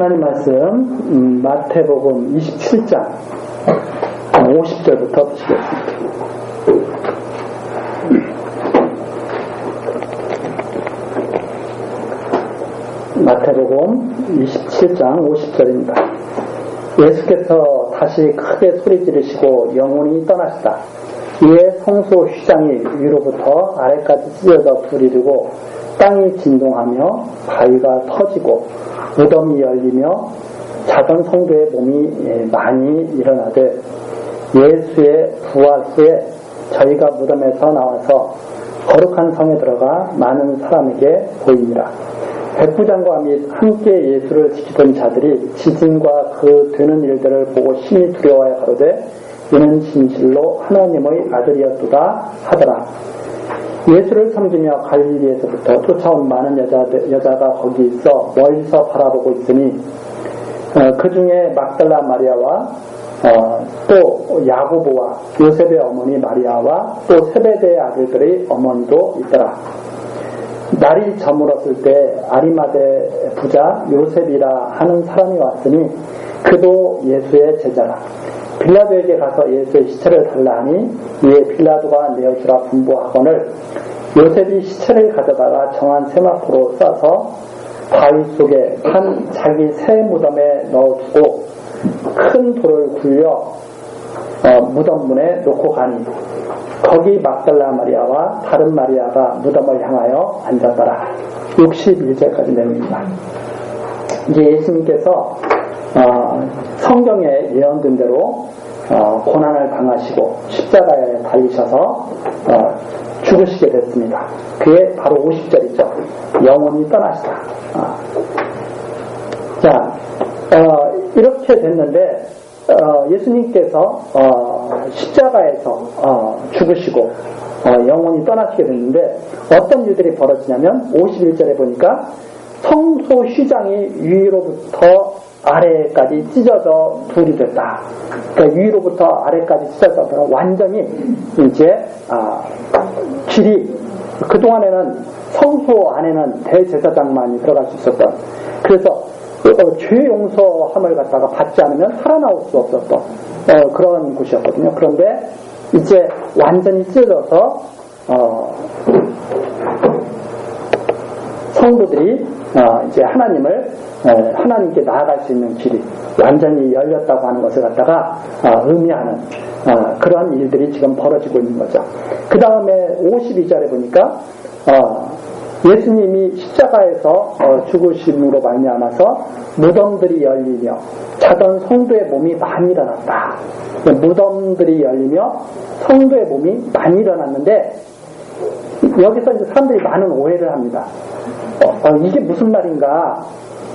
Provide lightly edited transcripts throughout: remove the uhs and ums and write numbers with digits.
하나님 말씀 마태복음 27장 50절부터 보시겠습니다. 마태복음 27장 50절입니다. 예수께서 다시 크게 소리 지르시고 영혼이 떠나시다. 이에 성소 휘장이 위로부터 아래까지 찢어져 불이 되고 땅이 진동하며 바위가 터지고 무덤이 열리며 자던 성도의 몸이 많이 일어나되 예수의 부활 후에 저희가 무덤에서 나와서 거룩한 성에 들어가 많은 사람에게 보이니라. 백부장과 및 함께 예수를 지키던 자들이 지진과 그 되는 일들을 보고 심히 두려워하여 가로되 이는 진실로 하나님의 아들이었도다 하더라. 예수를 섬기며 갈릴리에서부터 쫓아온 많은 여자가 거기 있어 멀리서 바라보고 있으니 그 중에 막달라 마리아와 또 야고보와 요셉의 어머니 마리아와 또 세베대의 아들들의 어머니도 있더라. 날이 저물었을 때 아리마대 부자 요셉이라 하는 사람이 왔으니 그도 예수의 제자라. 빌라도에게 가서 예수의 시체를 달라 하니 이에 빌라도가 내어주라 분부하거늘 요셉이 시체를 가져다가 정한 세마포로 싸서 바위 속에 한 자기 새 무덤에 넣어두고 큰 돌을 굴려 무덤 문에 놓고 가니 거기 막달라 마리아와 다른 마리아가 무덤을 향하여 앉았더라. 61절까지 내용입니다. 이제 예수님께서 성경에 예언된 대로 고난을 당하시고 십자가에 달리셔서 죽으시게 됐습니다. 그게 바로 50절이죠. 영혼이 떠나시다. 자, 이렇게 됐는데 예수님께서 십자가에서 죽으시고 영혼이 떠나시게 됐는데 어떤 일들이 벌어지냐면 51절에 보니까 성소 휘장이 위로부터 아래까지 찢어져 불이 됐다. 그러니까 위로부터 아래까지 찢어져 완전히 이제 길이 그동안에는 성소 안에는 대제사장만이 들어갈 수 있었던, 그래서 죄 용서함을 갖다가 받지 않으면 살아나올 수 없었던 그런 곳이었거든요. 그런데 이제 완전히 찢어져서 성도들이 이제 하나님께 나아갈 수 있는 길이 완전히 열렸다고 하는 것을 갖다가 의미하는 그런 일들이 지금 벌어지고 있는 거죠. 그 다음에 52절에 보니까 예수님이 십자가에서 죽으심으로 말미암아서 무덤들이 열리며 자던 성도의 몸이 많이 일어났다. 무덤들이 열리며 성도의 몸이 많이 일어났는데 여기서 이제 사람들이 많은 오해를 합니다. 이게 무슨 말인가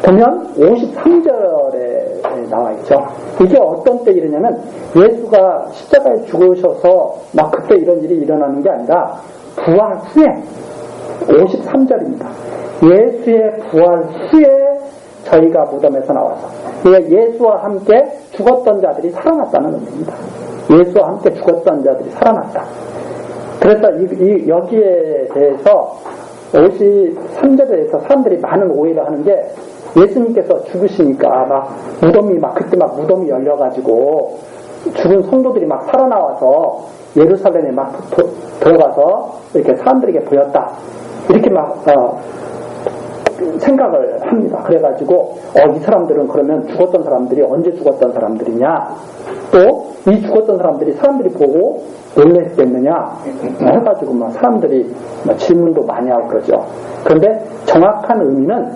보면 53절에 나와 있죠. 이게 어떤 때 이러냐면 예수가 십자가에 죽으셔서 막 그때 이런 일이 일어나는 게 아니라 부활 후에 53절입니다. 예수의 부활 후에 저희가 무덤에서 나와서 예수와 함께 죽었던 자들이 살아났다는 의미입니다. 예수와 함께 죽었던 자들이 살아났다. 그래서 여기에 대해서 53절에 대해서 사람들이 많은 오해를 하는 게 예수님께서 죽으시니까 막 무덤이 그때 무덤이 열려가지고 죽은 성도들이 막 살아나와서 예루살렘에 막 들어가서 이렇게 사람들에게 보였다. 이렇게 생각을 합니다. 그래가지고 이 사람들은 그러면 죽었던 사람들이 언제 죽었던 사람들이냐, 또 이 죽었던 사람들이 보고 놀랬겠느냐 해가지고 사람들이 질문도 많이 하고 그러죠. 그런데 정확한 의미는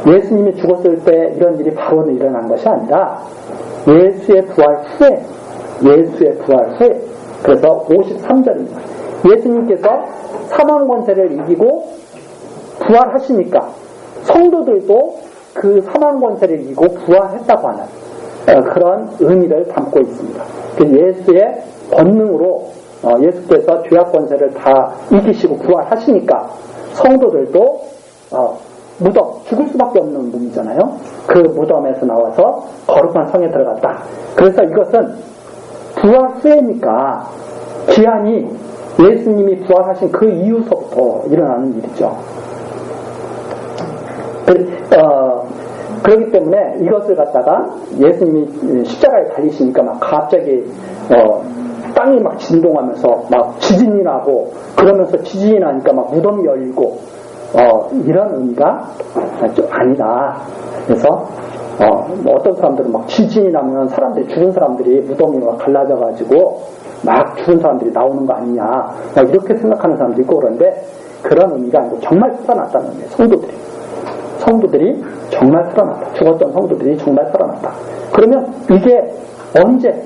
예수님이 죽었을 때 이런 일이 바로 일어난 것이 아니라 예수의 부활 후에 그래서 53절입니다. 예수님께서 사망 권세를 이기고 부활하시니까 성도들도 그 사망 권세를 이기고 부활했다고 하는 그런 의미를 담고 있습니다. 예수의 권능으로 예수께서 죄악 권세를 다 이기시고 부활하시니까 성도들도 무덤, 죽을 수밖에 없는 몸이잖아요. 그 무덤에서 나와서 거룩한 성에 들어갔다. 그래서 이것은 부활 후에니까 기한이 예수님이 부활하신 그 이후서부터 일어나는 일이죠. 그렇기 때문에 이것을 갖다가 예수님이 십자가에 달리시니까 막 갑자기 땅이 막 진동하면서 막 지진이 나고 그러면서 지진이 나니까 막 무덤이 열리고 이런 의미가 좀 아니다. 그래서 뭐 어떤 사람들은 막 지진이 나면 사람들이 죽은 사람들이 무덤이 막 갈라져가지고 막 죽은 사람들이 나오는 거 아니냐 막 이렇게 생각하는 사람도 있고 그런데 그런 의미가 아니고 정말 살아났다는 의미예요. 성도들이 정말 살아났다. 죽었던 성도들이 정말 살아났다. 그러면 이게 언제?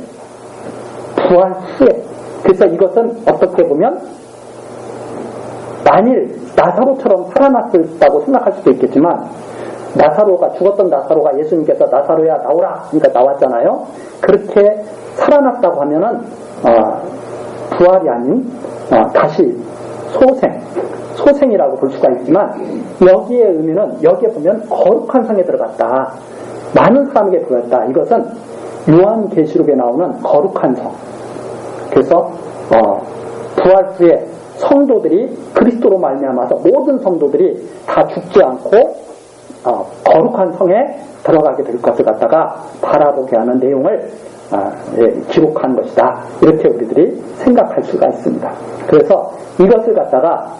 부활 후에. 그래서 이것은 어떻게 보면 만일 나사로처럼 살아났다고 생각할 수도 있겠지만 죽었던 나사로가 예수님께서 나사로야 나오라 그러니까 나왔잖아요. 그렇게 살아났다고 하면은 부활이 아닌 다시 소생이라고 볼 수가 있지만 여기에 의미는 여기에 보면 거룩한 성에 들어갔다. 많은 사람에게 보였다. 이것은 요한계시록에 나오는 거룩한 성. 그래서 부활 후에 성도들이 그리스도로 말미암아서 모든 성도들이 다 죽지 않고 거룩한 성에 들어가게 될 것을 갖다가 바라보게 하는 내용을 기록한 것이다. 이렇게 우리들이 생각할 수가 있습니다. 그래서 이것을 갖다가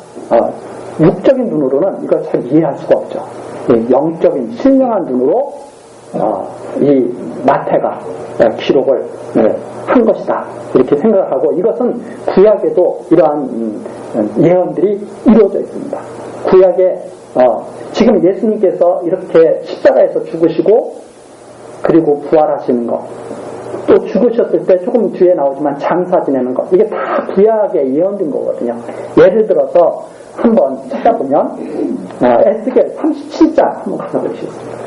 육적인 눈으로는 이걸 잘 이해할 수가 없죠. 영적인 신령한 눈으로 이 마태가 기록을 한 것이다. 이렇게 생각하고 이것은 구약에도 이러한 예언들이 이루어져 있습니다. 구약에 지금 예수님께서 이렇게 십자가에서 죽으시고 그리고 부활하시는 것, 또 죽으셨을 때 조금 뒤에 나오지만 장사 지내는 것, 이게 다 구약에 예언된 거거든요. 예를 들어서 한번 찾아보면 에스겔 37장 한번 가서 보시겠습니다.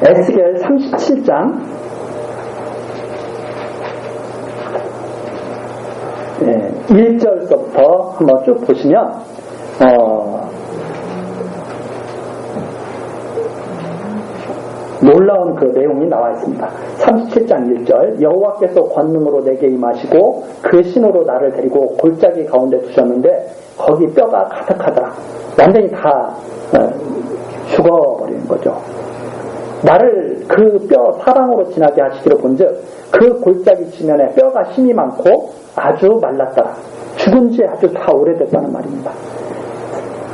에스겔 37장 1절서부터 한번 쭉 보시면 놀라운 그 내용이 나와 있습니다. 37장 1절 여호와께서 권능으로 내게 임하시고 그 신으로 나를 데리고 골짜기 가운데 두셨는데 거기 뼈가 가득하더라. 완전히 다 죽어버리는 거죠. 나를 그 뼈 사방으로 지나게 하시기로 본즉 그 골짜기 지면에 뼈가 힘이 많고 아주 말랐더라. 죽은 지 아주 다 오래됐다는 말입니다.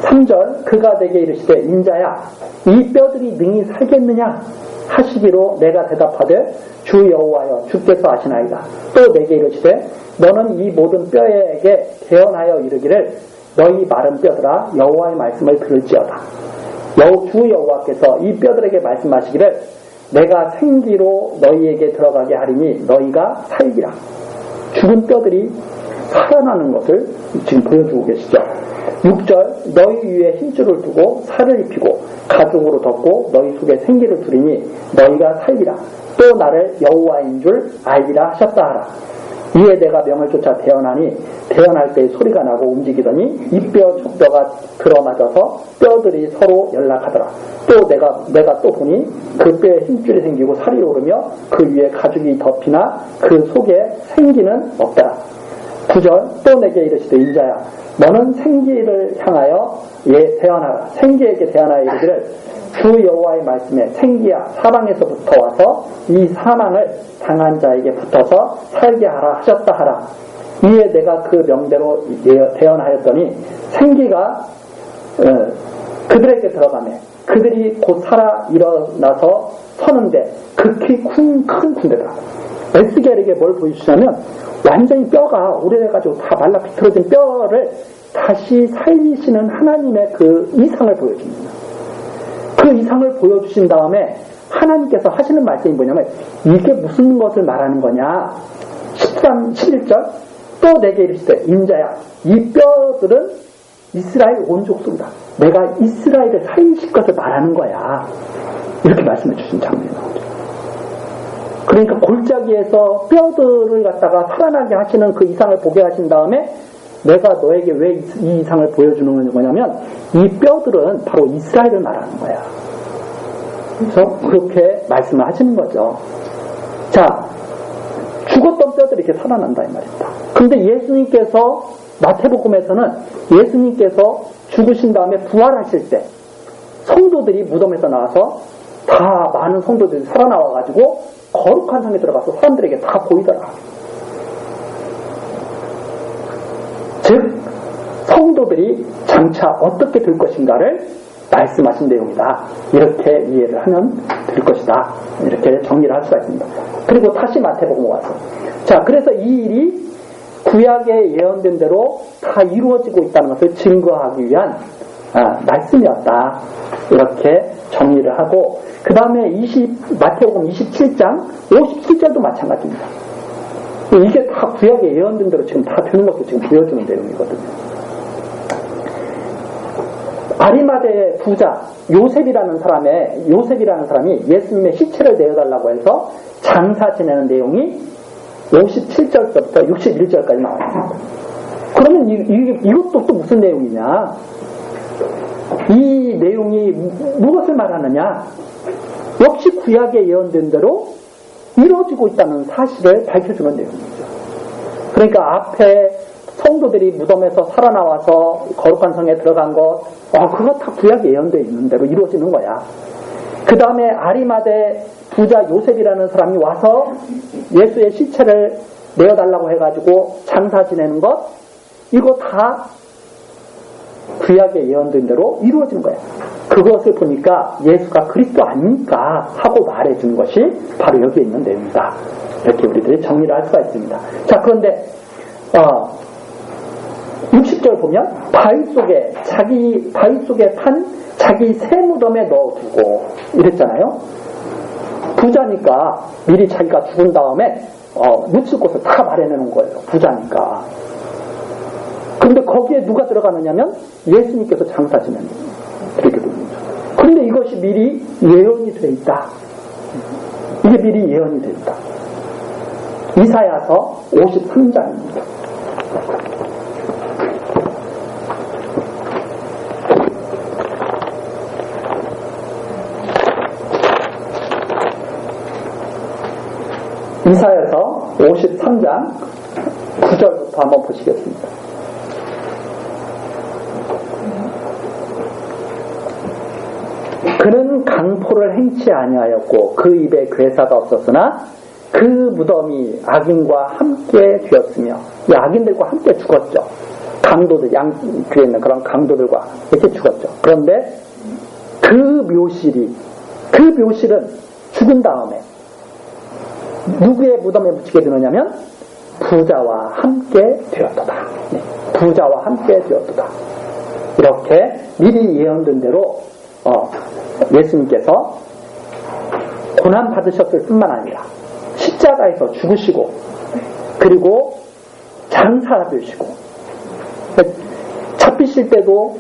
3절 그가 내게 이르시되 인자야 이 뼈들이 능히 살겠느냐 하시기로 내가 대답하되 주 여호와여 주께서 아시나이다. 또 내게 이르시되 너는 이 모든 뼈에게 대언하여 이르기를 너희 마른 뼈들아 여호와의 말씀을 들을지어다. 주 여호와께서 이 뼈들에게 말씀하시기를 내가 생기로 너희에게 들어가게 하리니 너희가 살기라. 죽은 뼈들이 살아나는 것을 지금 보여주고 계시죠. 6절 너희 위에 힘줄을 두고 살을 입히고 가죽으로 덮고 너희 속에 생기를 두리니 너희가 살리라. 또 나를 여호와인 줄 알리라 하셨다 하라. 이에 내가 명을 쫓아 대언하니 대언할 때 소리가 나고 움직이더니 이 뼈 저 뼈가 들어맞아서 뼈들이 서로 연락하더라. 또 내가 또 보니 그 뼈에 힘줄이 생기고 살이 오르며 그 위에 가죽이 덮이나 그 속에 생기는 없더라. 9절 또 내게 이르시되 인자야 너는 생기를 향하여 대언하라. 생기에게 대언하여 이르기를 주 여호와의 말씀에 생기야 사방에서부터 와서 이 사망을 당한 자에게 붙어서 살게 하라 하셨다 하라. 이에 내가 그 명대로 대언하였더니 생기가 그들에게 들어가매 그들이 곧 살아 일어나서 서는데 극히 큰 군대다. 에스겔에게 뭘 보여주냐면 완전히 뼈가 오래돼가지고 다 말라 비틀어진 뼈를 다시 살리시는 하나님의 그 이상을 보여줍니다. 그 이상을 보여주신 다음에 하나님께서 하시는 말씀이 뭐냐면 이게 무슨 것을 말하는 거냐. 11절 또 내게 이르시되 인자야 이 뼈들은 이스라엘 온 족속이다. 내가 이스라엘을 살리실 것을 말하는 거야. 이렇게 말씀해 주신 장면이 나오죠. 그러니까 골짜기에서 뼈들을 갖다가 살아나게 하시는 그 이상을 보게 하신 다음에 내가 너에게 왜 이 이상을 보여주는 거냐면 이 뼈들은 바로 이스라엘을 말하는 거야. 그래서 그렇게 말씀을 하시는 거죠. 자, 죽었던 뼈들이 이렇게 살아난다 이 말입니다. 그런데 예수님께서 마태복음에서는 예수님께서 죽으신 다음에 부활하실 때 성도들이 무덤에서 나와서 다 많은 성도들이 살아나와가지고 거룩한 성에 들어가서 사람들에게 다 보이더라. 즉 성도들이 장차 어떻게 될 것인가를 말씀하신 내용이다. 이렇게 이해를 하면 될 것이다. 이렇게 정리를 할 수가 있습니다. 그리고 다시 마태복음 와서 자, 그래서 이 일이 구약에 예언된 대로 다 이루어지고 있다는 것을 증거하기 위한 말씀이었다. 이렇게 정리를 하고 그 다음에 마태복음 27장 57절도 마찬가지입니다. 이게 다 구약에 예언된 대로 지금 다 되는 것도 지금 보여주는 내용이거든요. 아리마대 부자 요셉이라는 사람이 예수님의 시체를 내어달라고 해서 장사 지내는 내용이 57절부터 61절까지 나와있습니다. 그러면 이것도 또 무슨 내용이냐? 이 내용이 무엇을 말하느냐? 역시 구약에 예언된 대로 이루어지고 있다는 사실을 밝혀주는 내용이죠. 그러니까 앞에 성도들이 무덤에서 살아나와서 거룩한 성에 들어간 것, 그거 다 구약에 예언되어 있는 대로 이루어지는 거야. 그 다음에 아리마대 부자 요셉이라는 사람이 와서 예수의 시체를 내어달라고 해가지고 장사 지내는 것, 이거 다 구약에 예언된 대로 이루어진 거야. 그것을 보니까 예수가 그리스도 아닙니까 하고 말해주는 것이 바로 여기에 있는 내용이다. 이렇게 우리들이 정리를 할 수가 있습니다. 자, 그런데 60절 보면 바위 속에 탄 자기 새 무덤에 넣어두고 이랬잖아요. 부자니까 미리 자기가 죽은 다음에 묻힐 곳을 다 마련해 놓은 거예요. 부자니까. 그런데 거기에 누가 들어가느냐면 예수님께서 장사 지내는 그렇게 됩니다. 그런데 이것이 미리 예언이 돼 있다. 이게 미리 예언이 돼 있다. 이사야서 53장입니다. 이사야서 53장 9절부터 한번 보시겠습니다. 그는 강포를 행치 아니하였고 그 입에 괴사가 없었으나 그 무덤이 악인과 함께 되었으며 이 악인들과 함께 죽었죠. 강도들, 양귀에 있는 그런 강도들과 이렇게 죽었죠. 그런데 그 묘실은 죽은 다음에 누구의 무덤에 묻히게 되느냐면 부자와 함께 되었도다. 네, 부자와 함께 되었도다. 이렇게 미리 예언된 대로 예수님께서 고난 받으셨을 뿐만 아니라 십자가에서 죽으시고 그리고 장사되시고 잡히실 때도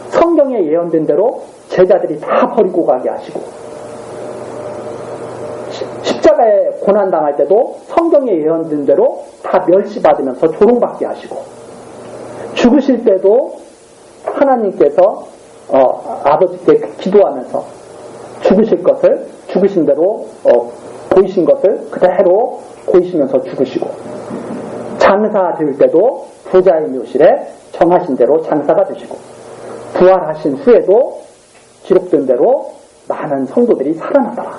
성경에 예언된 대로 제자들이 다 버리고 가게 하시고 십자가에 고난당할 때도 성경에 예언된 대로 다 멸시받으면서 조롱받게 하시고 죽으실 때도 하나님께서 아버지께 기도하면서 죽으신 대로 보이신 것을 그대로 보이시면서 죽으시고 장사 될 때도 부자의 묘실에 정하신 대로 장사가 되시고 부활하신 후에도 기록된 대로 많은 성도들이 살아나더라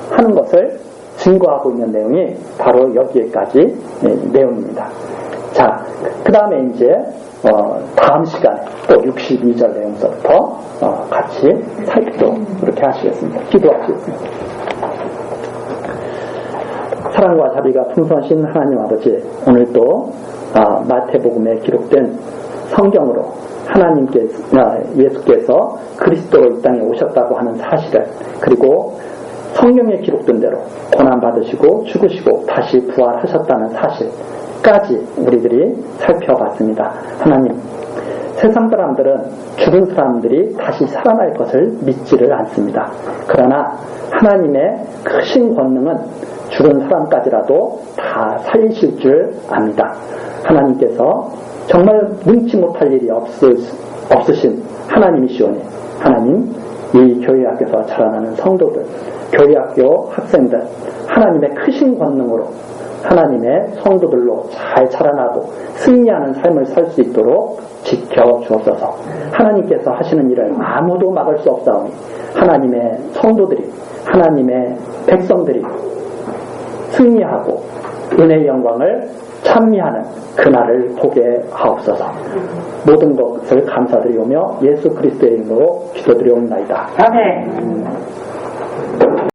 하는 것을 증거하고 있는 내용이 바로 여기에까지 내용입니다. 자, 그 다음에 이제 다음 시간에 또 62절 내용서부터 같이 살피도록 그렇게 하시겠습니다. 기도하시겠습니다. 사랑과 자비가 풍성하신 하나님 아버지, 오늘도 마태복음에 기록된 성경으로 예수께서 그리스도로 이 땅에 오셨다고 하는 사실을, 그리고 성경에 기록된 대로 고난받으시고 죽으시고 다시 부활하셨다는 사실까지 우리들이 살펴봤습니다. 하나님, 세상 사람들은 죽은 사람들이 다시 살아날 것을 믿지를 않습니다. 그러나 하나님의 크신 권능은 죽은 사람까지라도 다 살리실 줄 압니다. 하나님께서 정말 능치 못할 일이 없으신 하나님이시오니 하나님, 이 교회학교에서 자라나는 성도들, 교회학교 학생들, 하나님의 크신 권능으로 하나님의 성도들로 잘 자라나고 승리하는 삶을 살 수 있도록 지켜주옵소서. 하나님께서 하시는 일을 아무도 막을 수 없사오니 하나님의 성도들이, 하나님의 백성들이 승리하고 은혜의 영광을 찬미하는 그날을 보게 하옵소서. 모든 것을 감사드리오며 예수 그리스도의 이름으로 기도드리옵나이다. 아멘.